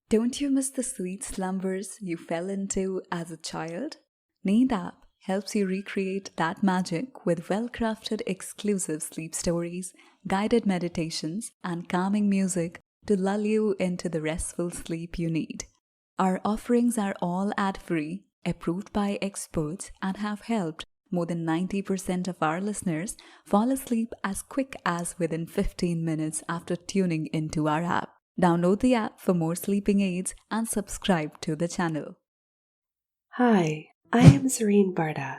Don't you miss the sweet slumbers you fell into as a child? Neend app helps you recreate that magic with well-crafted exclusive sleep stories, guided meditations, and calming music to lull you into the restful sleep you need. Our offerings are all ad-free, approved by experts, and have helped more than 90% of our listeners fall asleep as quick as within 15 minutes after tuning into our app. Download the app for more sleeping aids and subscribe to the channel. Hi, I am Zareen Barda,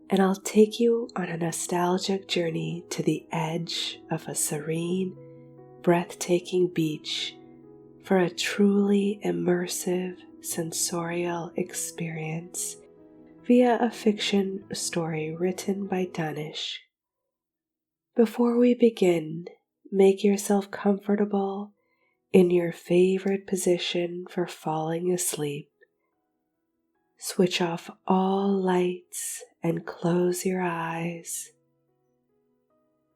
and I'll take you on a nostalgic journey to the edge of a serene, breathtaking beach for a truly immersive sensorial experience via a fiction story written by Danish. Before we begin, make yourself comfortable in your favorite position for falling asleep. Switch off all lights and close your eyes.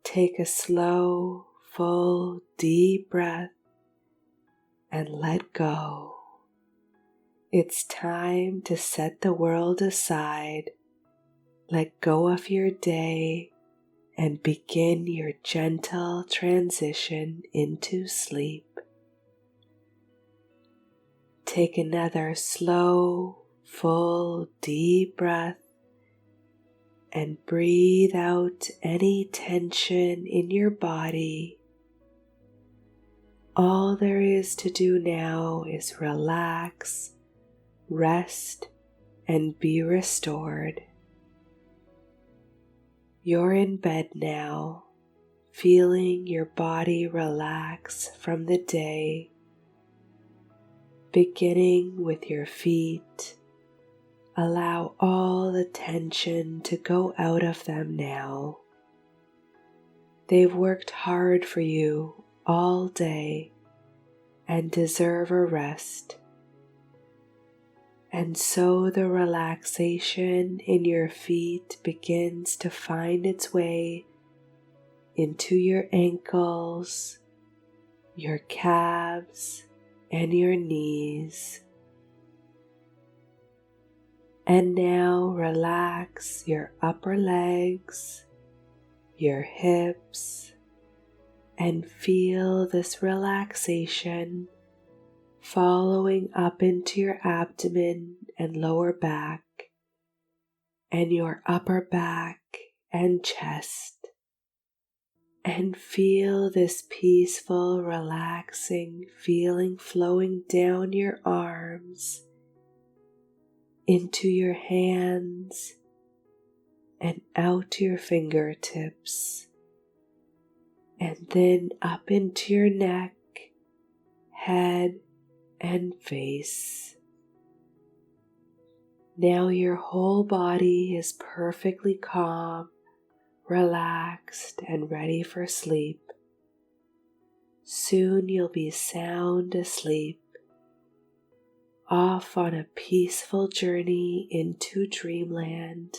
Take a slow, full, deep breath and let go. It's time to set the world aside, let go of your day, and begin your gentle transition into sleep. Take another slow, full, deep breath and breathe out any tension in your body. All there is to do now is relax, rest, and be restored. You're in bed now, feeling your body relax from the day. Beginning with your feet, allow all the tension to go out of them now. They've worked hard for you all day and deserve a rest. And so the relaxation in your feet begins to find its way into your ankles, your calves, and your knees. And now relax your upper legs, your hips, and feel this relaxation following up into your abdomen and lower back, and your upper back and chest. And feel this peaceful, relaxing feeling flowing down your arms, into your hands, and out to your fingertips, and then up into your neck, head, and face. Now your whole body is perfectly calm, relaxed, and ready for sleep. Soon you'll be sound asleep, off on a peaceful journey into dreamland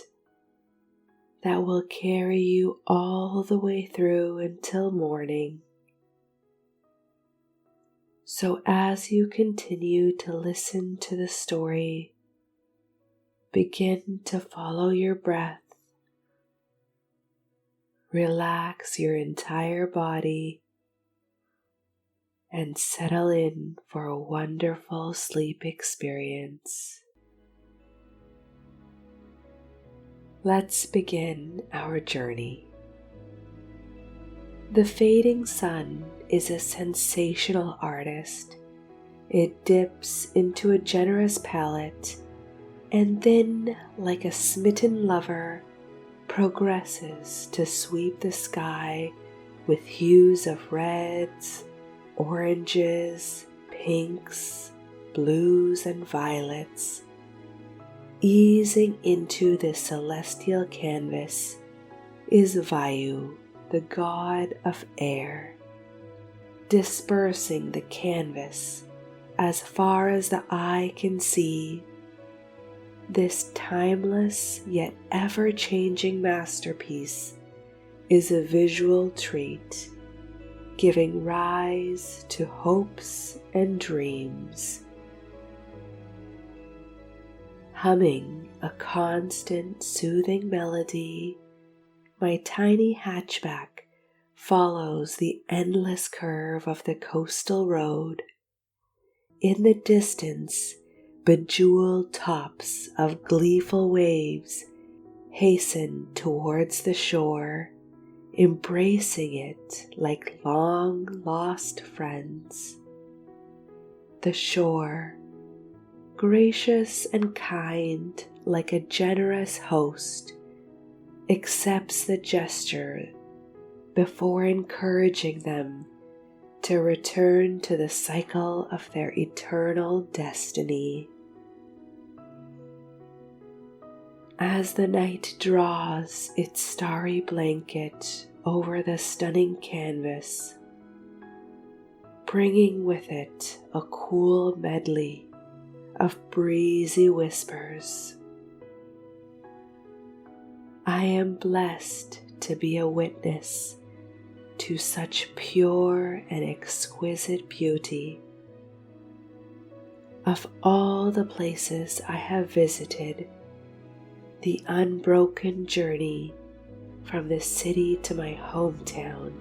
that will carry you all the way through until morning. So as you continue to listen to the story, begin to follow your breath. Relax your entire body and settle in for a wonderful sleep experience. Let's begin our journey. The fading sun is a sensational artist. It dips into a generous palette and then, like a smitten lover, progresses to sweep the sky with hues of reds, oranges, pinks, blues, and violets. Easing into this celestial canvas is Vayu, the god of air, dispersing the canvas as far as the eye can see. This timeless yet ever-changing masterpiece is a visual treat, giving rise to hopes and dreams. Humming a constant, soothing melody, my tiny hatchback follows the endless curve of the coastal road. In the distance, bejeweled tops of gleeful waves hasten towards the shore, embracing it like long-lost friends. The shore, gracious and kind like a generous host, accepts the gesture before encouraging them to return to the cycle of their eternal destiny. As the night draws its starry blanket over the stunning canvas, bringing with it a cool medley of breezy whispers, I am blessed to be a witness to such pure and exquisite beauty. Of all the places I have visited, the unbroken journey from the city to my hometown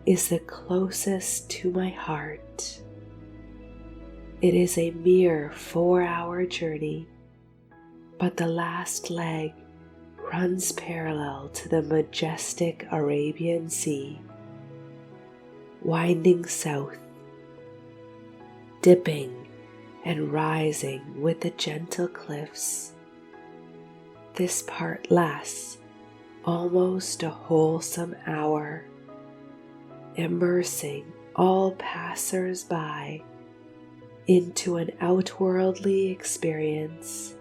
is the closest to my heart. It is a mere 4-hour journey, but the last leg runs parallel to the majestic Arabian Sea, winding south, dipping and rising with the gentle cliffs. This part lasts almost a wholesome hour, immersing all passers-by into an outworldly experience.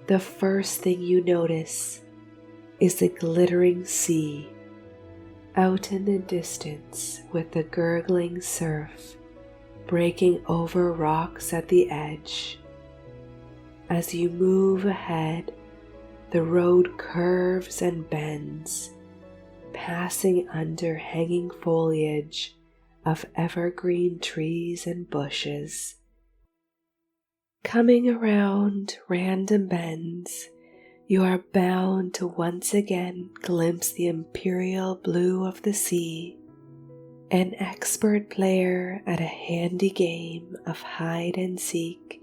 The first thing you notice is the glittering sea out in the distance, with the gurgling surf breaking over rocks at the edge. As you move ahead, the road curves and bends, passing under hanging foliage of evergreen trees and bushes. Coming around random bends, you are bound to once again glimpse the imperial blue of the sea. An expert player at a handy game of hide and seek,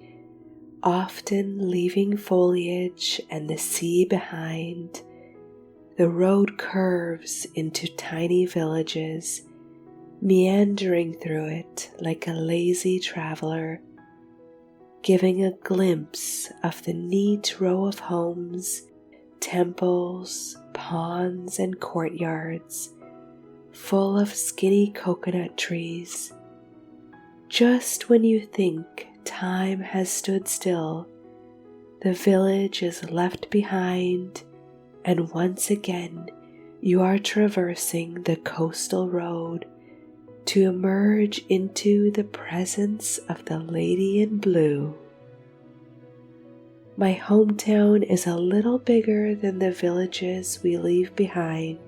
often leaving foliage and the sea behind, the road curves into tiny villages, meandering through it like a lazy traveler, giving a glimpse of the neat row of homes, temples, ponds, and courtyards, full of skinny coconut trees. Just when you think time has stood still, the village is left behind, and once again you are traversing the coastal road to emerge into the presence of the Lady in Blue. My hometown is a little bigger than the villages we leave behind.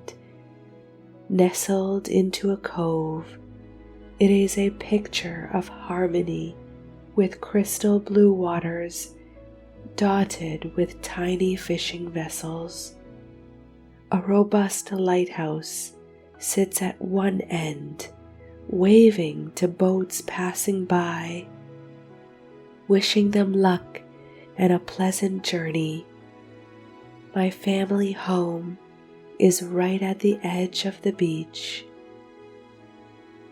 Nestled into a cove, it is a picture of harmony, with crystal blue waters dotted with tiny fishing vessels. A robust lighthouse sits at one end, waving to boats passing by, wishing them luck and a pleasant journey. My family home is right at the edge of the beach.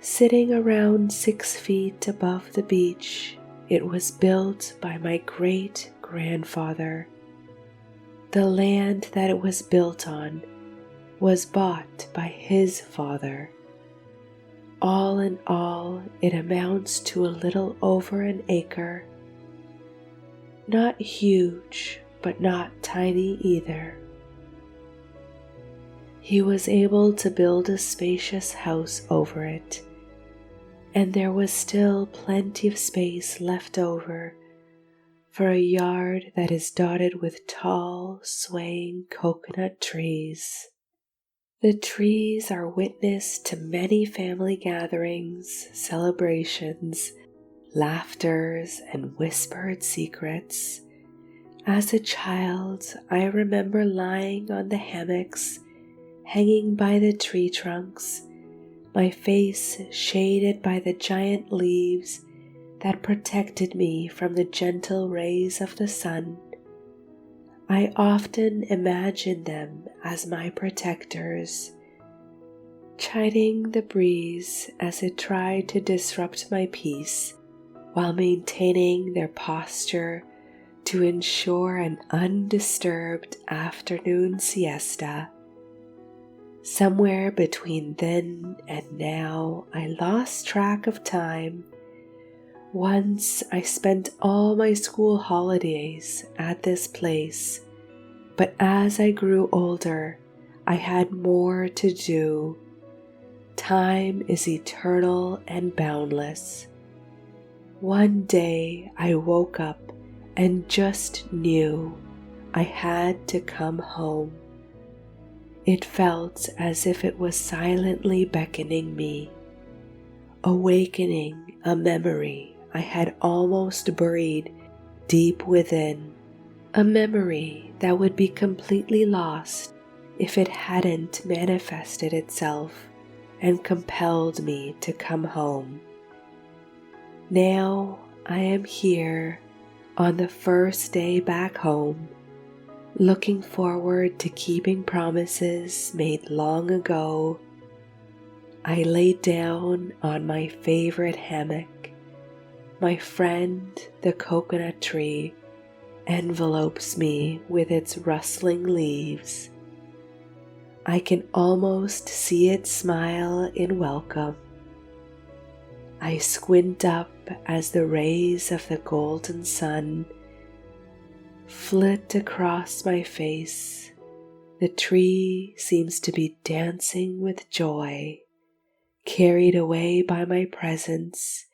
Sitting around 6 feet above the beach, it was built by my great-grandfather. The land that it was built on was bought by his father. All in all, it amounts to a little over an acre. Not huge, but not tiny either. He was able to build a spacious house over it, and there was still plenty of space left over for a yard that is dotted with tall, swaying coconut trees. The trees are witness to many family gatherings, celebrations, laughters, and whispered secrets. As a child, I remember lying on the hammocks, hanging by the tree trunks, my face shaded by the giant leaves that protected me from the gentle rays of the sun. I often imagined them as my protectors, chiding the breeze as it tried to disrupt my peace while maintaining their posture to ensure an undisturbed afternoon siesta. Somewhere between then and now, I lost track of time. Once I spent all my school holidays at this place, but as I grew older, I had more to do. Time is eternal and boundless. One day I woke up and just knew I had to come home. It felt as if it was silently beckoning me, awakening a memory I had almost buried deep within, a memory that would be completely lost if it hadn't manifested itself and compelled me to come home. Now I am here on the first day back home, looking forward to keeping promises made long ago. I lay down on my favorite hammock. My friend, the coconut tree, envelopes me with its rustling leaves. I can almost see it smile in welcome. I squint up as the rays of the golden sun flit across my face. The tree seems to be dancing with joy, carried away by my presence.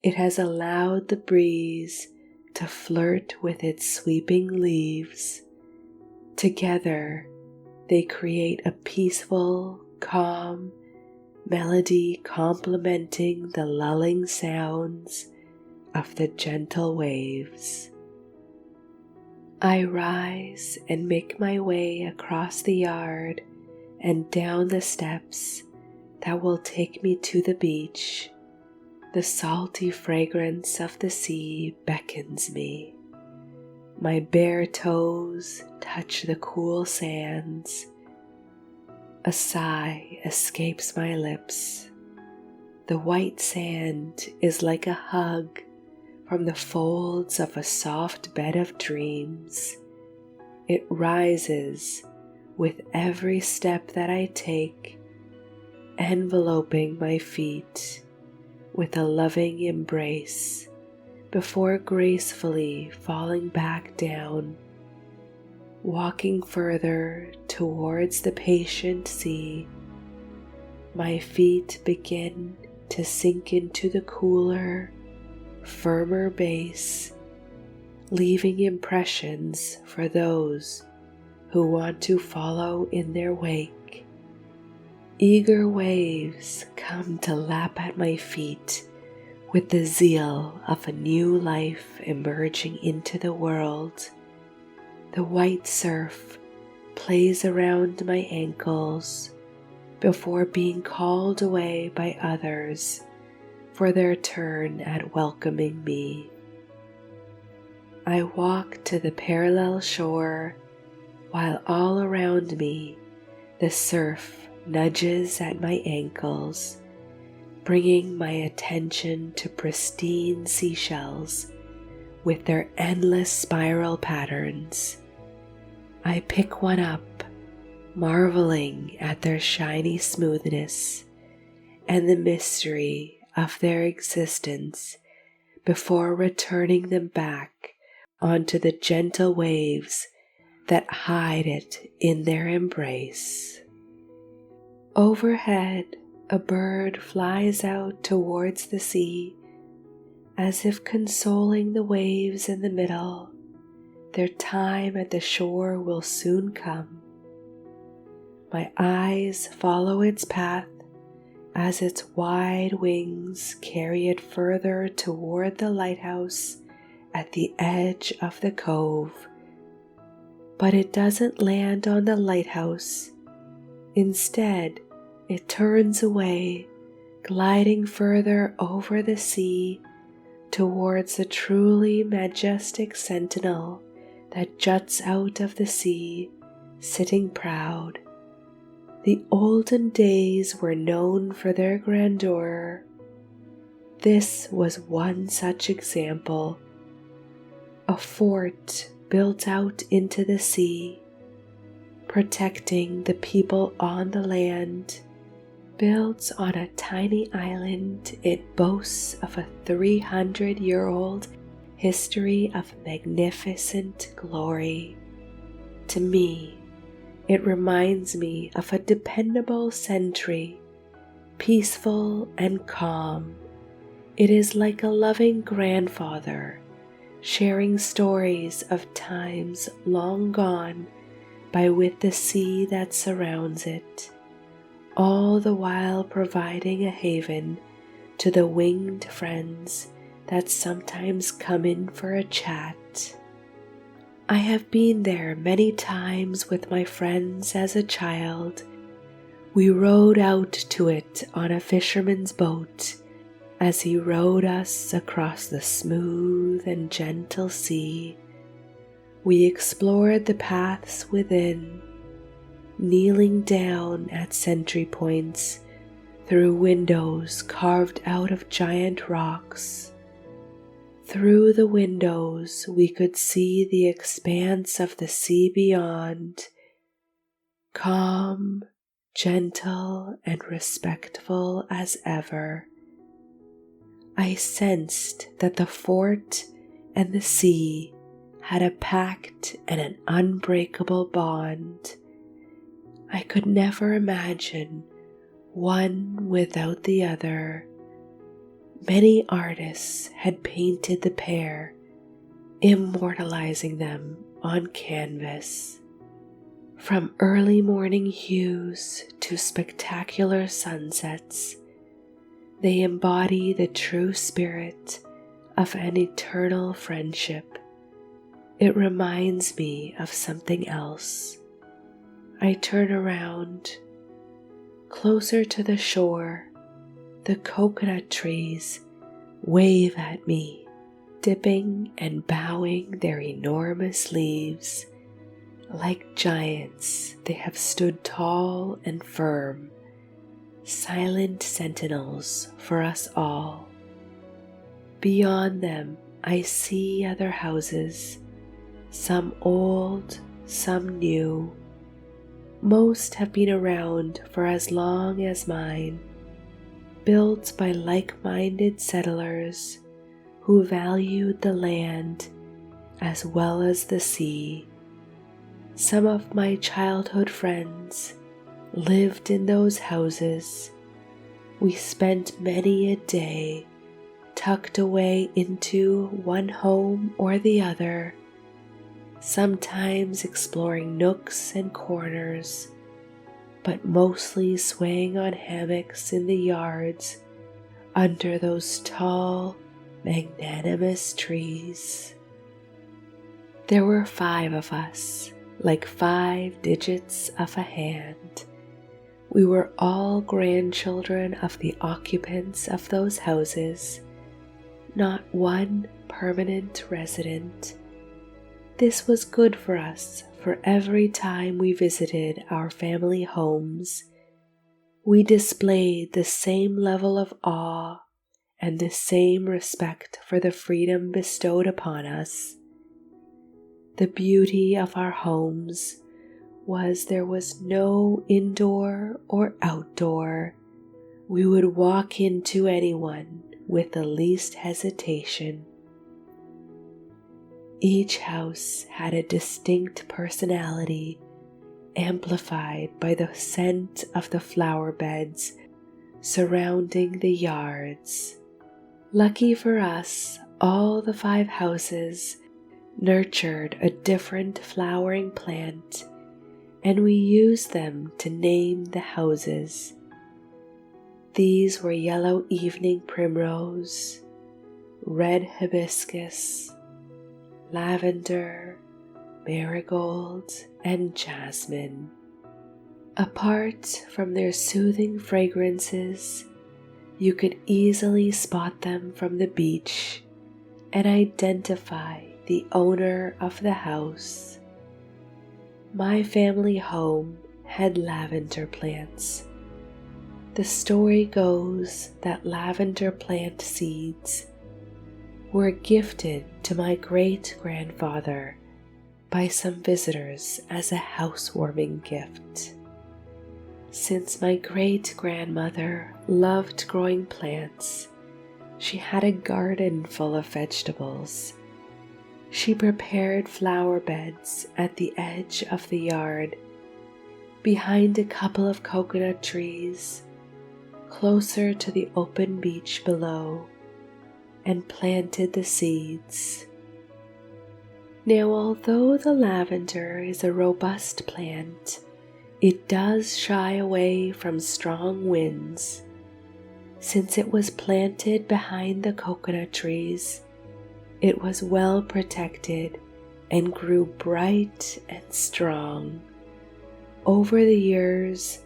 It has allowed the breeze to flirt with its sweeping leaves. Together, they create a peaceful, calm melody complementing the lulling sounds of the gentle waves. I rise and make my way across the yard and down the steps that will take me to the beach. The salty fragrance of the sea beckons me. My bare toes touch the cool sands. A sigh escapes my lips. The white sand is like a hug from the folds of a soft bed of dreams. It rises with every step that I take, enveloping my feet with a loving embrace before gracefully falling back down, walking further towards the patient sea. My feet begin to sink into the cooler, firmer base, leaving impressions for those who want to follow in their wake. Eager waves come to lap at my feet with the zeal of a new life emerging into the world. The white surf plays around my ankles before being called away by others for their turn at welcoming me. I walk to the parallel shore while all around me the surf nudges at my ankles, bringing my attention to pristine seashells with their endless spiral patterns. I pick one up, marveling at their shiny smoothness and the mystery of their existence before returning them back onto the gentle waves that hide it in their embrace. Overhead, a bird flies out towards the sea, as if consoling the waves in the middle. Their time at the shore will soon come. My eyes follow its path as its wide wings carry it further toward the lighthouse at the edge of the cove. But it doesn't land on the lighthouse. Instead, it turns away, gliding further over the sea towards the truly majestic sentinel that juts out of the sea, sitting proud. The olden days were known for their grandeur. This was one such example, a fort built out into the sea, protecting the people on the land. Built on a tiny island, it boasts of a 300-year-old history of magnificent glory. To me, it reminds me of a dependable sentry, peaceful and calm. It is like a loving grandfather, sharing stories of times long gone by with the sea that surrounds it, all the while providing a haven to the winged friends that sometimes come in for a chat. I have been there many times with my friends as a child. We rowed out to it on a fisherman's boat as he rowed us across the smooth and gentle sea. We explored the paths within, kneeling down at sentry points through windows carved out of giant rocks. Through the windows we could see the expanse of the sea beyond, calm, gentle, and respectful as ever. I sensed that the fort and the sea had a pact and an unbreakable bond. I could never imagine one without the other. Many artists had painted the pair, immortalizing them on canvas. From early morning hues to spectacular sunsets, they embody the true spirit of an eternal friendship. It reminds me of something else. I turn around. Closer to the shore, the coconut trees wave at me, dipping and bowing their enormous leaves. Like giants, they have stood tall and firm, silent sentinels for us all. Beyond them, I see other houses, some old, some new. Most have been around for as long as mine, built by like-minded settlers who valued the land as well as the sea. Some of my childhood friends lived in those houses. We spent many a day tucked away into one home or the other, sometimes exploring nooks and corners, but mostly swaying on hammocks in the yards under those tall, magnanimous trees. There were 5 of us, like 5 digits of a hand. We were all grandchildren of the occupants of those houses, not one permanent resident. This was good for us, for every time we visited our family homes, we displayed the same level of awe and the same respect for the freedom bestowed upon us. The beauty of our homes was there was no indoor or outdoor. We would walk into anyone with the least hesitation. Each house had a distinct personality, amplified by the scent of the flower beds surrounding the yards. Lucky for us, all the 5 houses nurtured a different flowering plant, and we used them to name the houses. These were yellow evening primrose, red hibiscus, lavender, marigold, and jasmine. Apart from their soothing fragrances, you could easily spot them from the beach and identify the owner of the house. My family home had lavender plants. The story goes that lavender plant seeds were gifted to my great-grandfather by some visitors as a housewarming gift. Since my great-grandmother loved growing plants, she had a garden full of vegetables. She prepared flower beds at the edge of the yard, behind a couple of coconut trees, closer to the open beach below, and planted the seeds. Now, although the lavender is a robust plant, it does shy away from strong winds. Since it was planted behind the coconut trees, it was well protected and grew bright and strong. Over the years,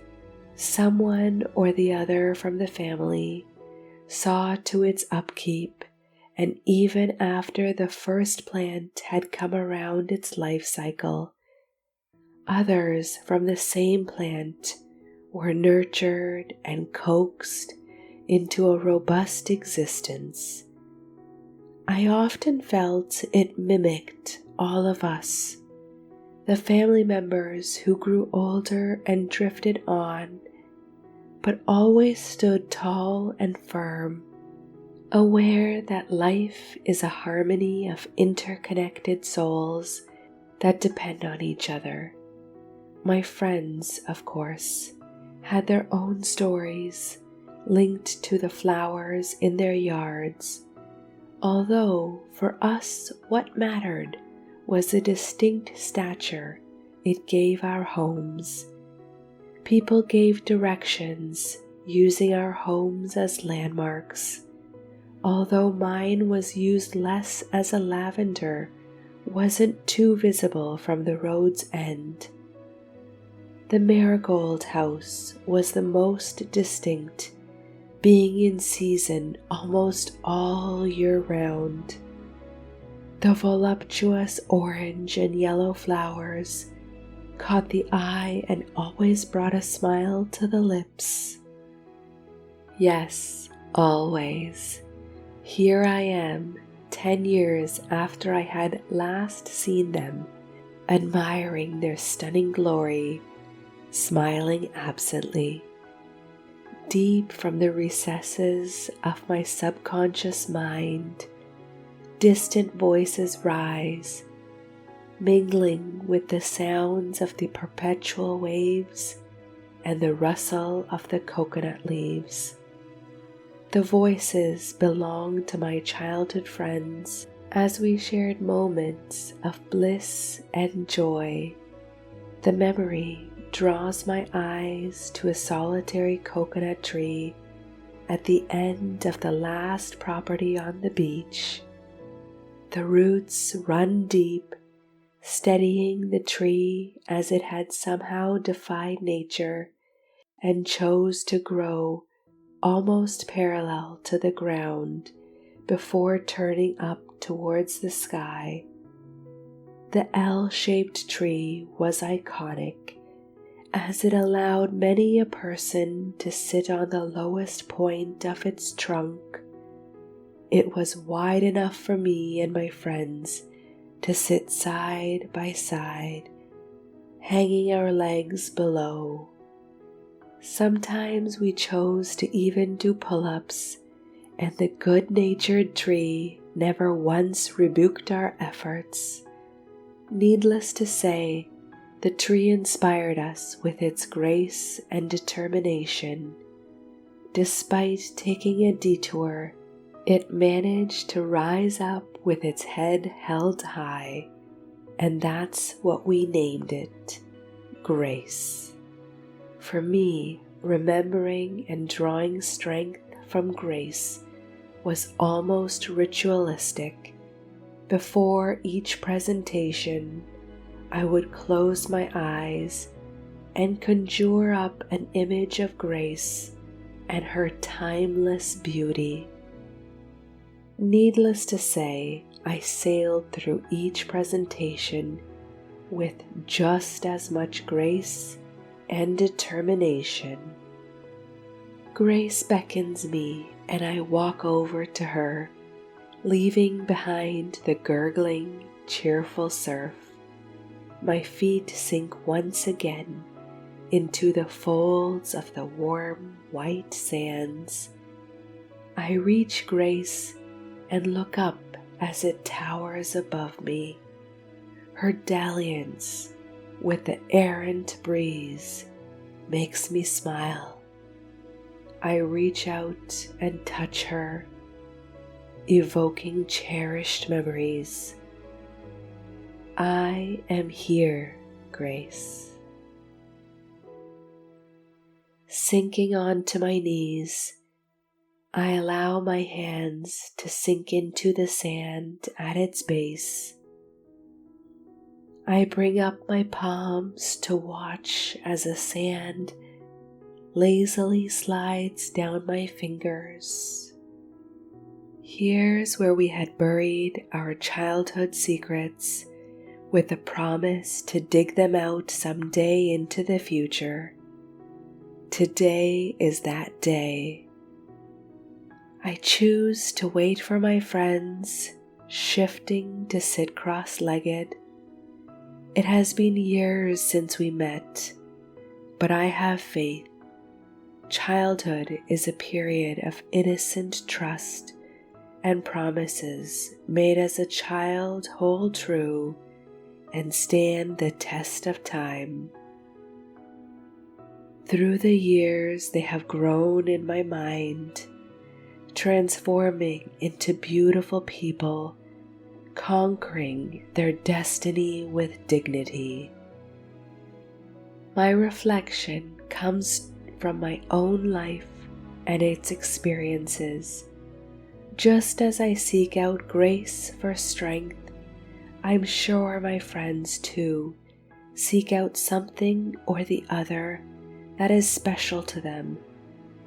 someone or the other from the family saw to its upkeep, and even after the first plant had come around its life cycle, others from the same plant were nurtured and coaxed into a robust existence. I often felt it mimicked all of us, the family members who grew older and drifted on, but always stood tall and firm, aware that life is a harmony of interconnected souls that depend on each other. My friends, of course, had their own stories linked to the flowers in their yards, although for us what mattered was the distinct stature it gave our homes. People gave directions using our homes as landmarks, although mine was used less as a lavender wasn't too visible from the road's end. The marigold house was the most distinct, being in season almost all year round. The voluptuous orange and yellow flowers caught the eye and always brought a smile to the lips. Yes, always. Here I am, 10 years after I had last seen them, admiring their stunning glory, smiling absently. Deep from the recesses of my subconscious mind, distant voices rise, mingling with the sounds of the perpetual waves and the rustle of the coconut leaves. The voices belong to my childhood friends as we shared moments of bliss and joy. The memory draws my eyes to a solitary coconut tree at the end of the last property on the beach. The roots run deep, steadying the tree as it had somehow defied nature and chose to grow almost parallel to the ground before turning up towards the sky. The L-shaped tree was iconic, as it allowed many a person to sit on the lowest point of its trunk. It was wide enough for me and my friends to sit side by side, hanging our legs below. Sometimes we chose to even do pull-ups, and the good-natured tree never once rebuked our efforts. Needless to say, the tree inspired us with its grace and determination. Despite taking a detour, it managed to rise up with its head held high, and that's what we named it, Grace. For me, remembering and drawing strength from Grace was almost ritualistic. Before each presentation, I would close my eyes and conjure up an image of Grace and her timeless beauty. Needless to say, I sailed through each presentation with just as much grace and determination. Grace beckons me, and I walk over to her, leaving behind the gurgling, cheerful surf. My feet sink once again into the folds of the warm, white sands. I reach Grace and look up as it towers above me. Her dalliance with the errant breeze makes me smile. I reach out and touch her, evoking cherished memories. I am here, Grace. Sinking onto my knees, I allow my hands to sink into the sand at its base. I bring up my palms to watch as the sand lazily slides down my fingers. Here's where we had buried our childhood secrets with the promise to dig them out someday into the future. Today is that day. I choose to wait for my friends, shifting to sit cross-legged. It has been years since we met, but I have faith. Childhood is a period of innocent trust, and promises made as a child hold true and stand the test of time. Through the years, they have grown in my mind, transforming into beautiful people, conquering their destiny with dignity. My reflection comes from my own life and its experiences. Just as I seek out grace for strength, I'm sure my friends too seek out something or the other that is special to them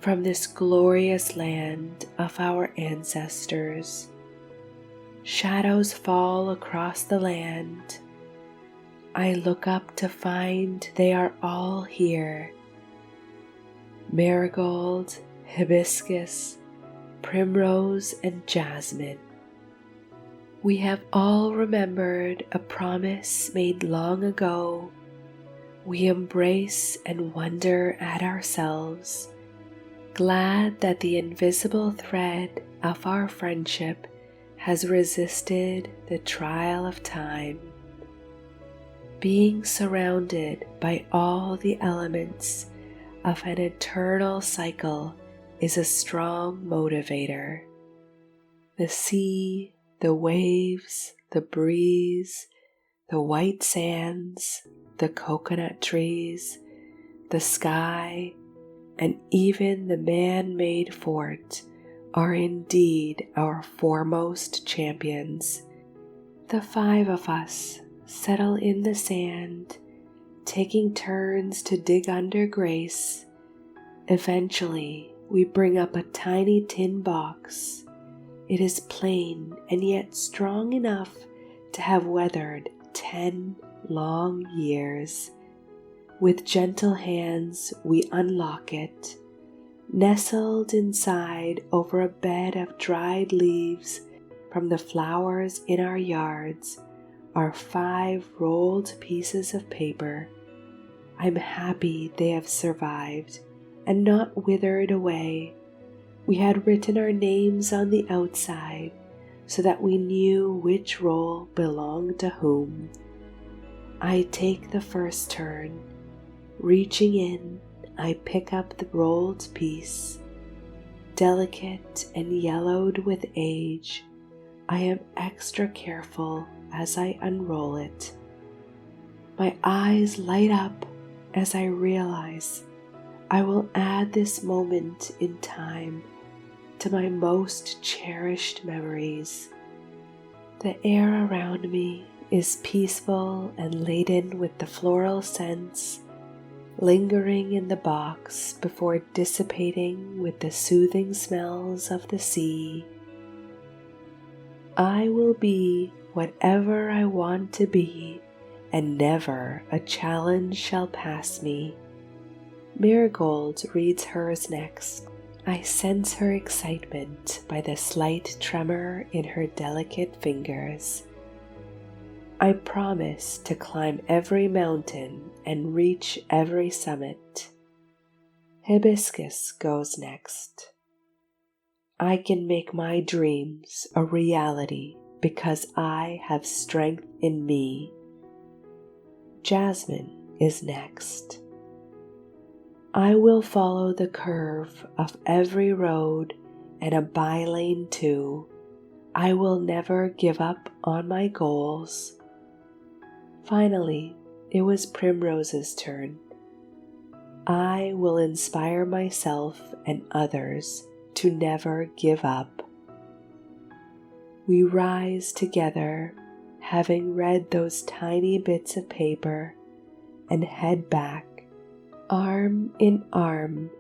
from this glorious land of our ancestors. Shadows fall across the land. I look up to find they are all here. Marigold, hibiscus, primrose, and jasmine. We have all remembered a promise made long ago. We embrace and wonder at ourselves, glad that the invisible thread of our friendship has resisted the trial of time. Being surrounded by all the elements of an eternal cycle is a strong motivator. The sea, the waves, the breeze, the white sands, the coconut trees, the sky, and even the man-made fort are indeed our foremost champions. The 5 of us settle in the sand, taking turns to dig under Grace. Eventually, we bring up a tiny tin box. It is plain and yet strong enough to have weathered 10 long years. With gentle hands, we unlock it. Nestled inside over a bed of dried leaves from the flowers in our yards are 5 rolled pieces of paper. I'm happy they have survived and not withered away. We had written our names on the outside so that we knew which roll belonged to whom. I take the first turn. Reaching in, I pick up the rolled piece. Delicate and yellowed with age, I am extra careful as I unroll it. My eyes light up as I realize I will add this moment in time to my most cherished memories. The air around me is peaceful and laden with the floral scents lingering in the box before dissipating with the soothing smells of the sea. I will be whatever I want to be, and never a challenge shall pass me. Marigold reads hers next. I sense her excitement by the slight tremor in her delicate fingers. I promise to climb every mountain and reach every summit. Hibiscus goes next. I can make my dreams a reality because I have strength in me. Jasmine is next. I will follow the curve of every road and a bylane too. I will never give up on my goals. Finally, it was Primrose's turn. I will inspire myself and others to never give up. We rise together, having read those tiny bits of paper, and head back, arm in arm,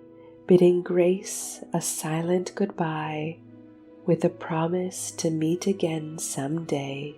bidding Grace a silent goodbye with a promise to meet again someday.